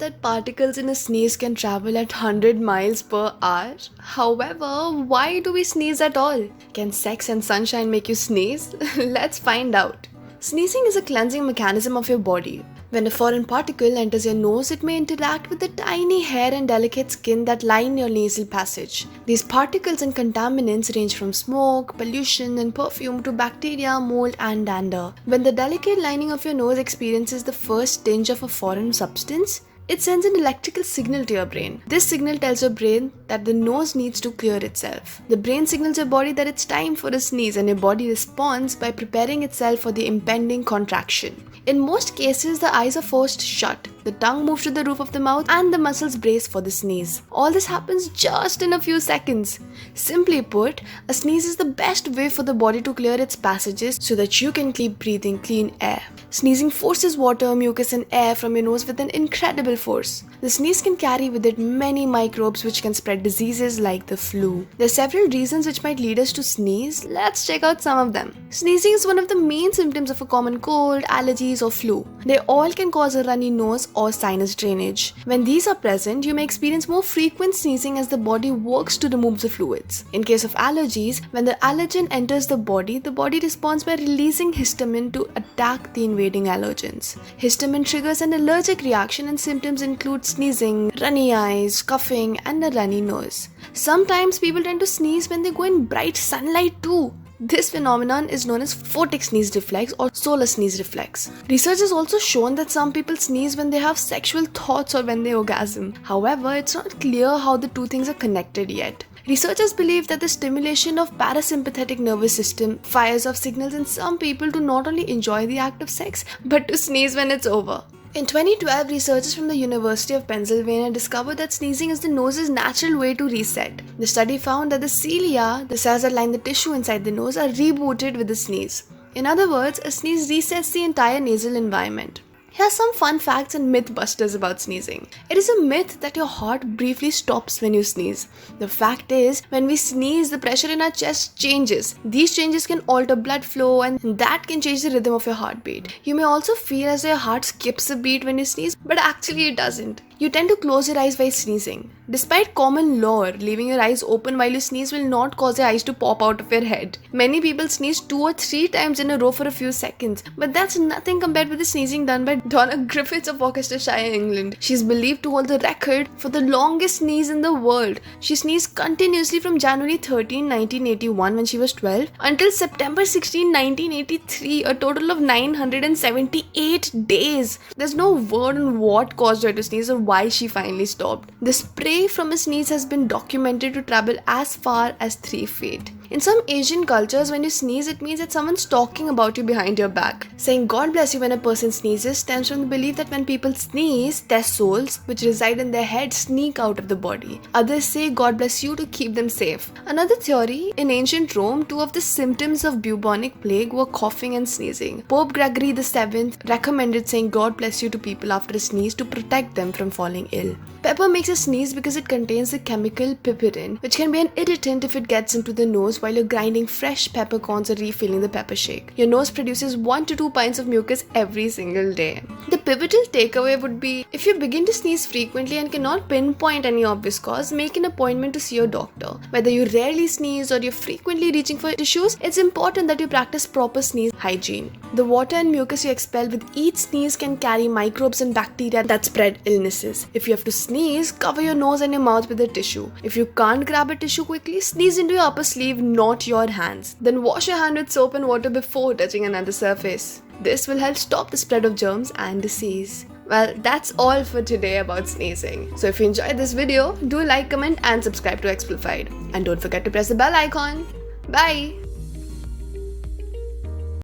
that particles in a sneeze can travel at 100 miles per hour? However, why do we sneeze at all? Can sex and sunshine make you sneeze? Let's find out. Sneezing is a cleansing mechanism of your body. When a foreign particle enters your nose, it may interact with the tiny hair and delicate skin that line your nasal passage. These particles and contaminants range from smoke, pollution, and perfume to bacteria, mold, and dander. When the delicate lining of your nose experiences the first tinge of a foreign substance, it sends an electrical signal to your brain. This signal tells your brain that the nose needs to clear itself. The brain signals your body that it's time for a sneeze, and your body responds by preparing itself for the impending contraction. In most cases, the eyes are forced shut, the tongue moves to the roof of the mouth, and the muscles brace for the sneeze. All this happens just in a few seconds. Simply put, a sneeze is the best way for the body to clear its passages so that you can keep breathing clean air. Sneezing forces water, mucus, and air from your nose with an incredible force. The sneeze can carry with it many microbes which can spread diseases like the flu. There are several reasons which might lead us to sneeze. Let's check out some of them. Sneezing is one of the main symptoms of a common cold, allergies, or flu. They all can cause a runny nose or sinus drainage. When these are present, you may experience more frequent sneezing as the body works to remove the fluids. In case of allergies, when the allergen enters the body responds by releasing histamine to attack the invading allergens. Histamine triggers an allergic reaction, and symptoms include sneezing, runny eyes, coughing, and a runny nose. Sometimes people tend to sneeze when they go in bright sunlight too. This phenomenon is known as photic sneeze reflex or solar sneeze reflex. Research has also shown that some people sneeze when they have sexual thoughts or when they orgasm. However, it's not clear how the two things are connected yet. Researchers believe that the stimulation of parasympathetic nervous system fires off signals in some people to not only enjoy the act of sex, but to sneeze when it's over. In 2012, researchers from the University of Pennsylvania discovered that sneezing is the nose's natural way to reset. The study found that the cilia, the cells that line the tissue inside the nose, are rebooted with a sneeze. In other words, a sneeze resets the entire nasal environment. Here are some fun facts and myth busters about sneezing. It is a myth that your heart briefly stops when you sneeze. The fact is, when we sneeze, the pressure in our chest changes. These changes can alter blood flow, and that can change the rhythm of your heartbeat. You may also feel as though your heart skips a beat when you sneeze, but actually it doesn't. You tend to close your eyes while sneezing. Despite common lore, leaving your eyes open while you sneeze will not cause your eyes to pop out of your head. Many people sneeze 2 or 3 times in a row for a few seconds, but that's nothing compared with the sneezing done by Donna Griffiths of Worcestershire, England. She is believed to hold the record for the longest sneeze in the world. She sneezed continuously from January 13, 1981 when she was 12 until September 16, 1983, a total of 978 days. There's no word on what caused her to sneeze or why she finally stopped. The spray from a sneeze has been documented to travel as far as 3 feet. In some Asian cultures, when you sneeze, it means that someone's talking about you behind your back. Saying God bless you when a person sneezes stems from the belief that when people sneeze, their souls, which reside in their head, sneak out of the body. Others say God bless you to keep them safe. Another theory, in ancient Rome, 2 of the symptoms of bubonic plague were coughing and sneezing. Pope Gregory VII recommended saying God bless you to people after a sneeze to protect them from falling ill. Pepper makes us sneeze because it contains the chemical piperin, which can be an irritant if it gets into the nose while you're grinding fresh peppercorns or refilling the pepper shake. Your nose produces 1 to 2 pints of mucus every single day. The pivotal takeaway would be, if you begin to sneeze frequently and cannot pinpoint any obvious cause, make an appointment to see your doctor. Whether you rarely sneeze or you're frequently reaching for tissues, it's important that you practice proper sneeze hygiene. The water and mucus you expel with each sneeze can carry microbes and bacteria that spread illnesses. If you have to sneeze, cover your nose and your mouth with a tissue. If you can't grab a tissue quickly, sneeze into your upper sleeve, not your hands. Then wash your hand with soap and water before touching another surface. This will help stop the spread of germs and disease. Well, that's all for today about sneezing. So if you enjoyed this video, do like, comment and subscribe to Explified. And don't forget to press the bell icon. Bye!